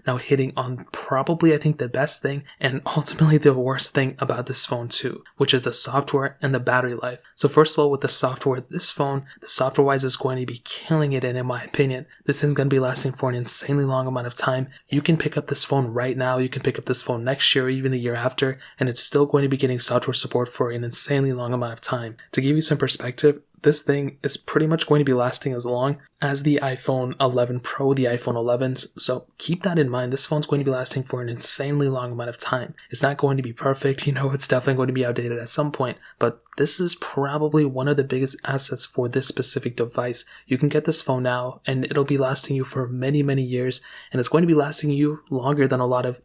now hitting on probably I think the best thing and ultimately the worst thing about this phone too, which is the software and the battery life. So first of all, with the software, this phone, the software wise is going to be killing it, and in my opinion, this thing's going to be lasting for an insanely long amount of time. You can pick up this phone right now, you can pick up this phone next year or even the year after, and it's still going to be getting software support for an insanely long amount of time. To give you some perspective, this thing is pretty much going to be lasting as long as the iPhone 11 Pro, the iPhone 11s. So keep that in mind. This phone's going to be lasting for an insanely long amount of time. It's not going to be perfect. It's definitely going to be outdated at some point, but this is probably one of the biggest assets for this specific device. You can get this phone now and it'll be lasting you for many, many years. And it's going to be lasting you longer than a lot of,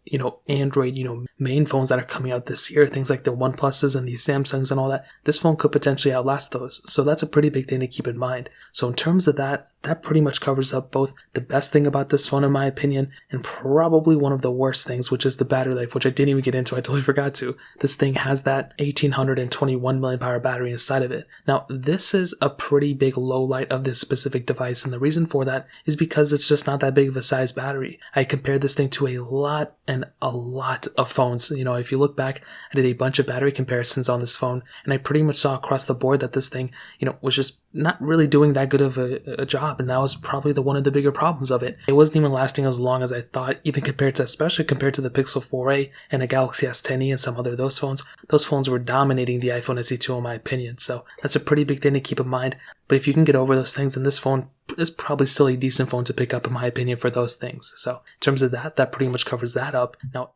Android, main phones that are coming out this year. Things like the OnePluses and the Samsungs and all that. This phone could potentially outlast those. So that's a pretty big thing to keep in mind. So in terms of that pretty much covers up both the best thing about this phone in my opinion and probably one of the worst things, which is the battery life, which I didn't even get into. I totally forgot to. This thing has that 1821 milliamp hour battery inside of it. Now, this is a pretty big low light of this specific device, and the reason for that is because it's just not that big of a size battery. I compared this thing to a lot of phones. If you look back, I did a bunch of battery comparisons on this phone, and I pretty much saw across the board that this thing, was just not really doing that good of a job, and that was probably one of the bigger problems of it. It wasn't even lasting as long as I thought, especially compared to the Pixel 4a and a Galaxy S10e and some other of those phones. Those phones were dominating the iPhone SE2 in my opinion, so that's a pretty big thing to keep in mind. But if you can get over those things, then this phone is probably still a decent phone to pick up in my opinion for those things. So in terms of that pretty much covers that up. Now,